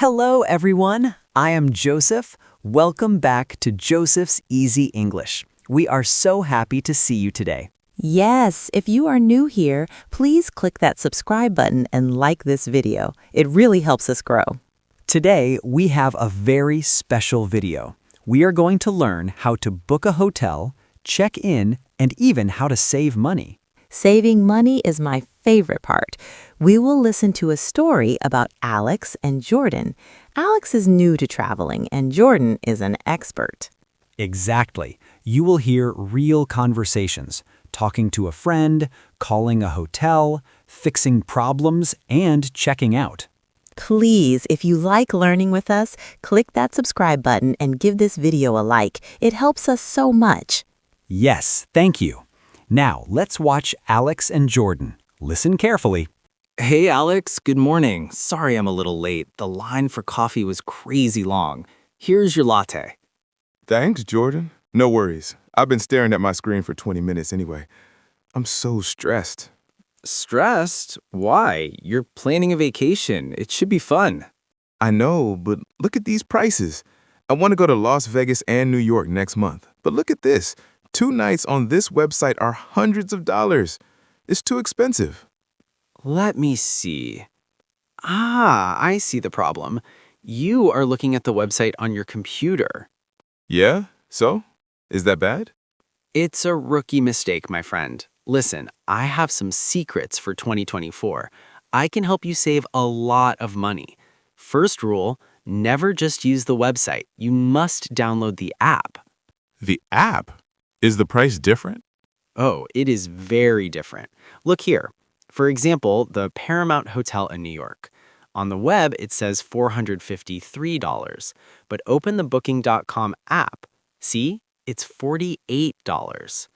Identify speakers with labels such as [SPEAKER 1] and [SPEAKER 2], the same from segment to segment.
[SPEAKER 1] Hello, everyone. I am Joseph. Welcome back to Joseph's Easy English. We are so happy to see you today.
[SPEAKER 2] Yes, if you are new here, please click that subscribe button and like this video. It really helps us grow.
[SPEAKER 1] Today, we have a very special video. We are going to learn how to book a hotel, check in, and even how to save money.
[SPEAKER 2] Saving money is my favorite part. We will listen to a story about Alex and Jordan. Alex is new to traveling and Jordan is an expert.
[SPEAKER 1] Exactly. You will hear real conversations, talking to a friend, calling a hotel, fixing problems, and checking out.
[SPEAKER 2] Please, if you like learning with us, click that subscribe button and give this video a like. It helps us so much.
[SPEAKER 1] Yes, thank you. Now, let's watch Alex and Jordan. Listen carefully.
[SPEAKER 3] Hey, Alex. Good morning. Sorry I'm a little late. The line for coffee was crazy long. Here's your latte.
[SPEAKER 4] Thanks, Jordan. No worries. I've been staring at my screen for 20 minutes anyway. I'm so stressed.
[SPEAKER 3] Stressed? Why? You're planning a vacation. It should be fun.
[SPEAKER 4] I know, but look at these prices. I want to go to Las Vegas and New York next month. But look at this. 2 nights on this website are hundreds of dollars. It's too expensive.
[SPEAKER 3] Let me see. I see the problem. You are looking at the website on your computer.
[SPEAKER 4] Yeah? So? Is that bad?
[SPEAKER 3] It's a rookie mistake, my friend. Listen, I have some secrets for 2024. I can help you save a lot of money. First rule, never just use the website. You must download the app.
[SPEAKER 4] The app? Is the price different?
[SPEAKER 3] Oh, it is very different. Look here. For example, the Paramount Hotel in New York. On the web, it says $453, but open the Booking.com app. See? It's $48.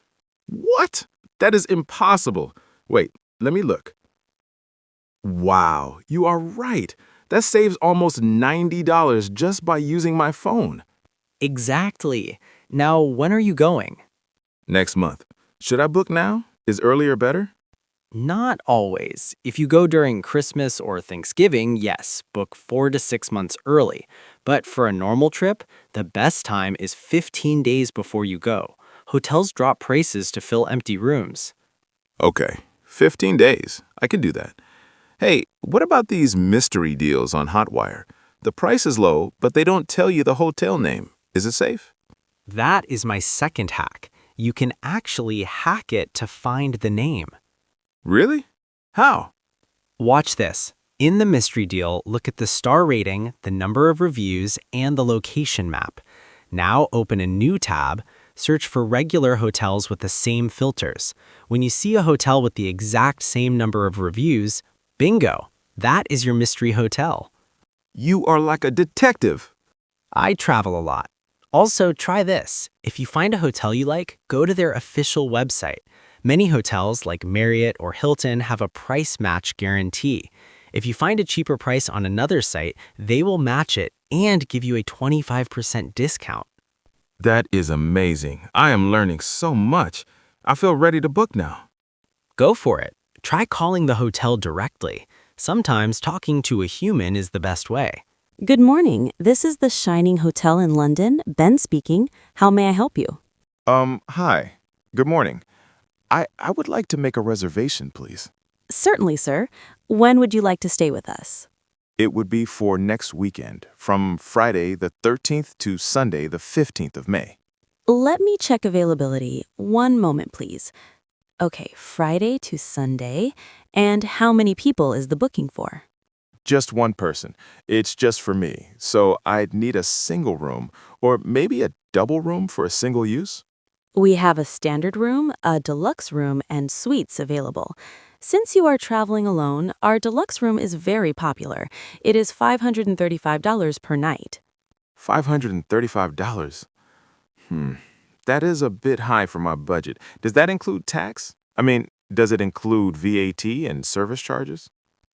[SPEAKER 4] What? That is impossible. Wait, let me look. Wow, you are right. That saves almost $90 just by using my phone.
[SPEAKER 3] Exactly. Now, when are you going?
[SPEAKER 4] Next month. Should I book now? Is earlier better?
[SPEAKER 3] Not always. If you go during Christmas or Thanksgiving, yes, book 4 to 6 months early. But for a normal trip, the best time is 15 days before you go. Hotels drop prices to fill empty rooms.
[SPEAKER 4] Okay, 15 days. I can do that. Hey, what about these mystery deals on Hotwire? The price is low, but they don't tell you the hotel name. Is it safe?
[SPEAKER 3] That is my second hack. You can actually hack it to find the name.
[SPEAKER 4] Really? How?
[SPEAKER 3] Watch this. In the mystery deal, look at the star rating, the number of reviews, and the location map. Now open a new tab. Search for regular hotels with the same filters. When you see a hotel with the exact same number of reviews, bingo, that is your mystery hotel.
[SPEAKER 4] You are like a detective.
[SPEAKER 3] I travel a lot. Also, try this. If you find a hotel you like, go to their official website. Many hotels, like Marriott or Hilton, have a price match guarantee. If you find a cheaper price on another site, they will match it and give you a 25% discount.
[SPEAKER 4] That is amazing. I am learning so much. I feel ready to book now.
[SPEAKER 3] Go for it. Try calling the hotel directly. Sometimes talking to a human is the best way.
[SPEAKER 2] Good morning. This is the Shining Hotel in London. Ben speaking. How may I help you?
[SPEAKER 4] Hi. Good morning. I would like to make a reservation, please.
[SPEAKER 2] Certainly, sir. When would you like to stay with us?
[SPEAKER 4] It would be for next weekend, from Friday the 13th to Sunday the 15th of May.
[SPEAKER 2] Let me check availability. One moment, please. Okay, Friday to Sunday. And how many people is the booking for?
[SPEAKER 4] Just one person. It's just for me, so I'd need a single room, or maybe a double room for a single use.
[SPEAKER 2] We have a standard room, a deluxe room, and suites available. Since you are traveling alone, our deluxe room is very popular. It is $535 per night.
[SPEAKER 4] $535. That is a bit high for my budget. Does that include tax? Does it include VAT and service charges?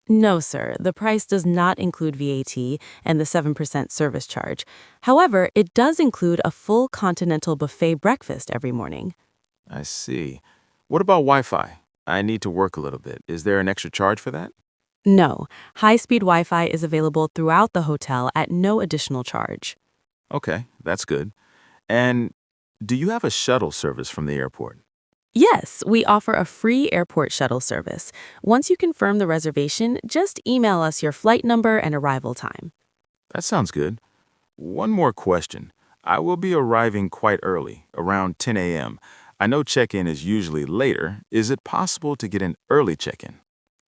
[SPEAKER 2] No, sir. The price does not include VAT and the 7% service charge. However, it does include a full continental buffet breakfast every morning.
[SPEAKER 4] I see. What about Wi-Fi? I need to work a little bit. Is there an extra charge for that?
[SPEAKER 2] No, high-speed Wi-Fi is available throughout the hotel at no additional charge.
[SPEAKER 4] Okay, that's good. And do you have a shuttle service from the airport?
[SPEAKER 2] Yes, we offer a free airport shuttle service. Once you confirm the reservation, just email us your flight number and arrival time.
[SPEAKER 4] That sounds good. One more question. I will be arriving quite early, around 10 a.m. I know check-in is usually later. Is it possible to get an early check-in?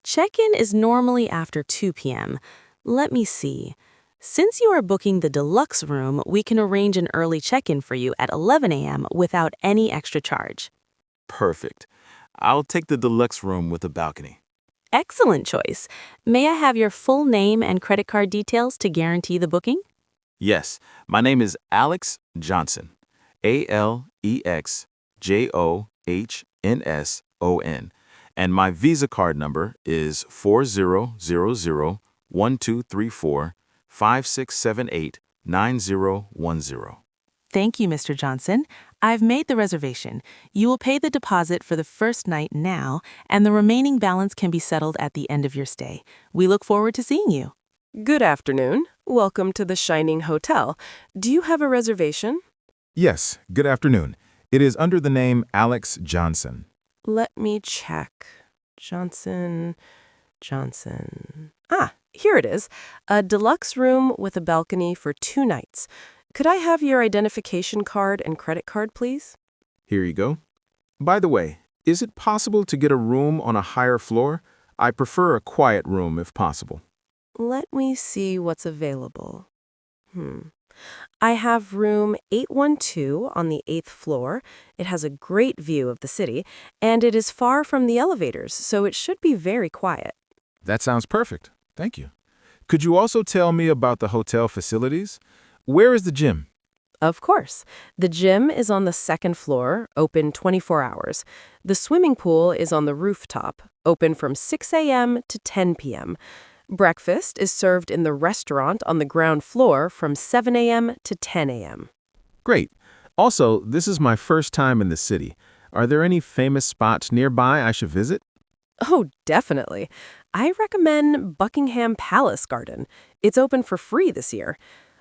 [SPEAKER 2] Check-in is normally after 2 p.m. Let me see. Since you are booking the deluxe room, we can arrange an early check-in for you at 11 a.m. without any extra charge.
[SPEAKER 4] Perfect. I'll take the deluxe room with a balcony.
[SPEAKER 2] Excellent choice. May I have your full name and credit card details to guarantee the booking?
[SPEAKER 4] Yes, my name is Alex Johnson. AlexJohnson. And my Visa card number is 4000123456789010.
[SPEAKER 2] Thank you, Mr. Johnson. I've made the reservation. You will pay the deposit for the first night now, and the remaining balance can be settled at the end of your stay. We look forward to seeing you.
[SPEAKER 5] Good afternoon. Welcome to the Shining Hotel. Do you have a reservation?
[SPEAKER 4] Yes, good afternoon. It is under the name Alex Johnson.
[SPEAKER 5] Let me check. Johnson. Here it is. A deluxe room with a balcony for 2 nights. Could I have your identification card and credit card, please?
[SPEAKER 4] Here you go. By the way, is it possible to get a room on a higher floor? I prefer a quiet room if possible.
[SPEAKER 5] Let me see what's available. I have room 812 on the 8th floor. It has a great view of the city, and it is far from the elevators, so it should be very quiet.
[SPEAKER 4] That sounds perfect. Thank you. Could you also tell me about the hotel facilities? Where is the gym?
[SPEAKER 5] Of course. The gym is on the 2nd floor, open 24 hours. The swimming pool is on the rooftop, open from 6 a.m. to 10 p.m. Breakfast is served in the restaurant on the ground floor from 7 a.m. to 10 a.m.
[SPEAKER 4] Great. Also, this is my first time in the city. Are there any famous spots nearby I should visit?
[SPEAKER 5] Oh, definitely. I recommend Buckingham Palace Garden. It's open for free this year.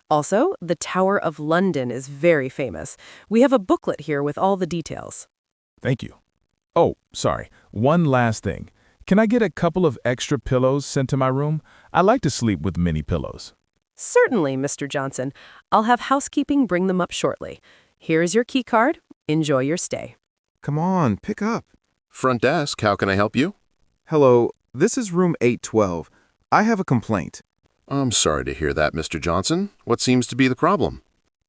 [SPEAKER 5] Also, the Tower of London is very famous. We have a booklet here with all the details.
[SPEAKER 4] Thank you. Oh, sorry. One last thing. Can I get a couple of extra pillows sent to my room? I like to sleep with many pillows.
[SPEAKER 5] Certainly, Mr. Johnson. I'll have housekeeping bring them up shortly. Here is your key card. Enjoy your stay.
[SPEAKER 4] Come on, pick up.
[SPEAKER 6] Front desk, how can I help you?
[SPEAKER 4] Hello, this is room 812. I have a complaint.
[SPEAKER 6] I'm sorry to hear that, Mr. Johnson. What seems to be the problem?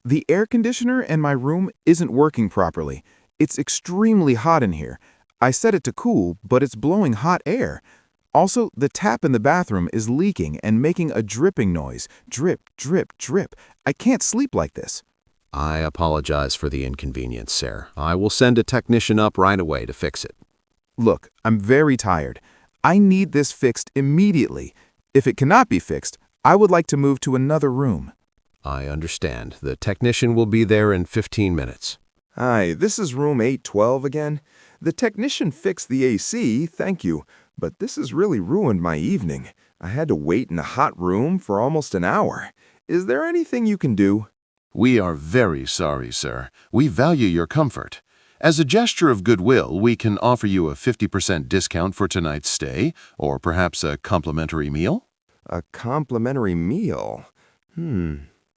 [SPEAKER 4] The air conditioner in my room isn't working properly. It's extremely hot in here. I set it to cool, but it's blowing hot air. Also, the tap in the bathroom is leaking and making a dripping noise. Drip, drip, drip. I can't sleep like this.
[SPEAKER 6] I apologize for the inconvenience, sir. I will send a technician up right away to fix it.
[SPEAKER 4] Look, I'm very tired. I need this fixed immediately. If it cannot be fixed, I would like to move to another room.
[SPEAKER 6] I understand. The technician will be there in 15 minutes.
[SPEAKER 4] Hi, this is room 812 again. The technician fixed the AC, thank you, but this has really ruined my evening. I had to wait in a hot room for almost an hour. Is there anything you can do?
[SPEAKER 6] We are very sorry, sir. We value your comfort. As a gesture of goodwill, we can offer you a 50% discount for tonight's stay, or perhaps a complimentary meal.
[SPEAKER 7] A complimentary meal?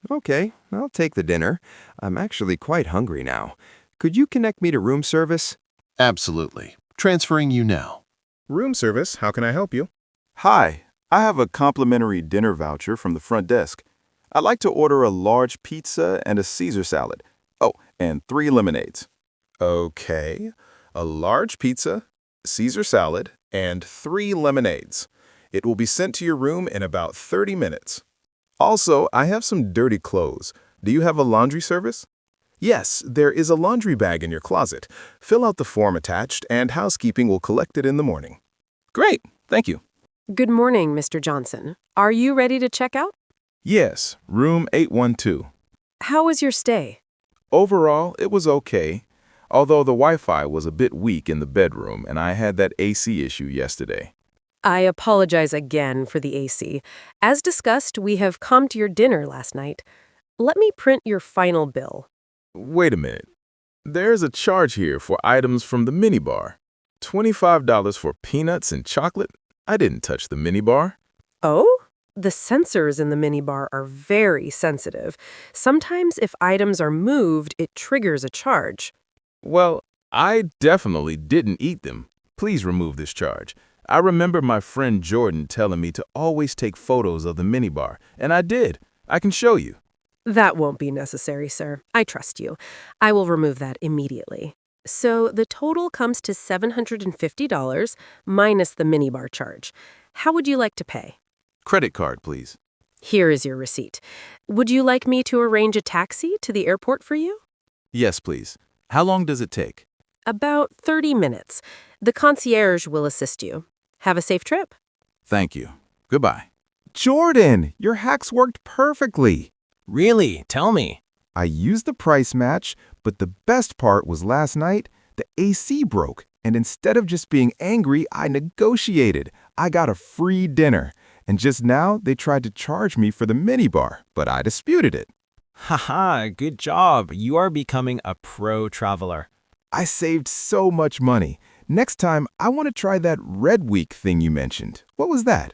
[SPEAKER 7] Okay, I'll take the dinner. I'm actually quite hungry now. Could you connect me to room service?
[SPEAKER 6] Absolutely. Transferring you now.
[SPEAKER 4] Room service, how can I help you? Hi, I have a complimentary dinner voucher from the front desk. I'd like to order a large pizza and a Caesar salad. Oh, and 3 lemonades. Okay, a large pizza, Caesar salad, and 3 lemonades. It will be sent to your room in about 30 minutes. Also, I have some dirty clothes. Do you have a laundry service? Yes, there is a laundry bag in your closet. Fill out the form attached, and housekeeping will collect it in the morning. Great, thank you.
[SPEAKER 5] Good morning, Mr. Johnson. Are you ready to check out?
[SPEAKER 4] Yes, room 812.
[SPEAKER 5] How was your stay?
[SPEAKER 4] Overall, it was okay, although the Wi-Fi was a bit weak in the bedroom and I had that AC issue yesterday.
[SPEAKER 5] I apologize again for the AC. As discussed, we have comped your dinner last night. Let me print your final bill.
[SPEAKER 4] Wait a minute. There's a charge here for items from the minibar. $25 for peanuts and chocolate? I didn't touch the minibar.
[SPEAKER 5] Oh? The sensors in the minibar are very sensitive. Sometimes if items are moved, it triggers a charge.
[SPEAKER 4] Well, I definitely didn't eat them. Please remove this charge. I remember my friend Jordan telling me to always take photos of the minibar, and I did. I can show you.
[SPEAKER 5] That won't be necessary, sir. I trust you. I will remove that immediately. So the total comes to $750 minus the minibar charge. How would you like to pay?
[SPEAKER 4] Credit card, please.
[SPEAKER 5] Here is your receipt. Would you like me to arrange a taxi to the airport for you?
[SPEAKER 4] Yes, please. How long does it take?
[SPEAKER 5] About 30 minutes. The concierge will assist you. Have a safe trip.
[SPEAKER 4] Thank you. Goodbye.
[SPEAKER 8] Jordan, your hacks worked perfectly.
[SPEAKER 3] Really? Tell me.
[SPEAKER 8] I used the price match, but the best part was last night, the AC broke, and instead of just being angry, I negotiated. I got a free dinner, and just now they tried to charge me for the minibar, but I disputed it.
[SPEAKER 3] Haha, good job. You are becoming a pro traveler.
[SPEAKER 8] I saved so much money. Next time, I want to try that Red Week thing you mentioned. What was that?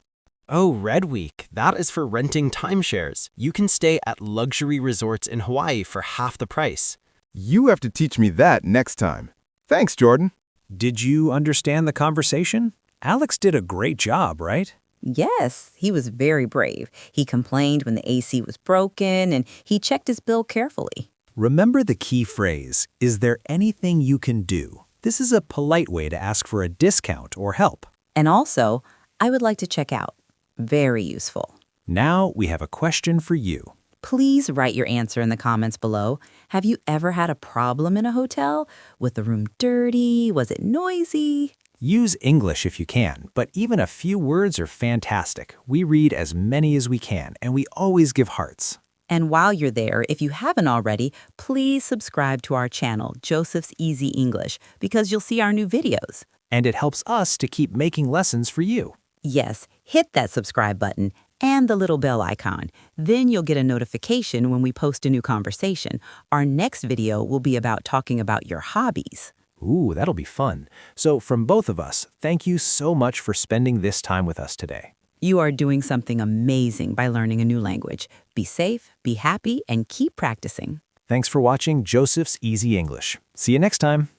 [SPEAKER 3] Oh, Red Week. That is for renting timeshares. You can stay at luxury resorts in Hawaii for half the price.
[SPEAKER 8] You have to teach me that next time. Thanks, Jordan.
[SPEAKER 1] Did you understand the conversation? Alex did a great job, right?
[SPEAKER 9] Yes, he was very brave. He complained when the AC was broken, and he checked his bill carefully.
[SPEAKER 1] Remember the key phrase, is there anything you can do? This is a polite way to ask for a discount or help.
[SPEAKER 9] And also, I would like to check out. Very useful.
[SPEAKER 1] Now we have a question for you.
[SPEAKER 9] Please write your answer in the comments below. Have you ever had a problem in a hotel? Was the room dirty? Was it noisy?
[SPEAKER 1] Use English if you can, but even a few words are fantastic. We read as many as we can, and we always give hearts.
[SPEAKER 9] And while you're there, if you haven't already, please subscribe to our channel, Joseph's Easy English, because you'll see our new videos.
[SPEAKER 1] And it helps us to keep making lessons for you.
[SPEAKER 9] Yes, hit that subscribe button and the little bell icon. Then you'll get a notification when we post a new conversation. Our next video will be about talking about your hobbies.
[SPEAKER 1] Ooh, that'll be fun. So from both of us, thank you so much for spending this time with us today.
[SPEAKER 9] You are doing something amazing by learning a new language. Be safe, be happy, and keep practicing.
[SPEAKER 1] Thanks for watching Joseph's Easy English. See you next time.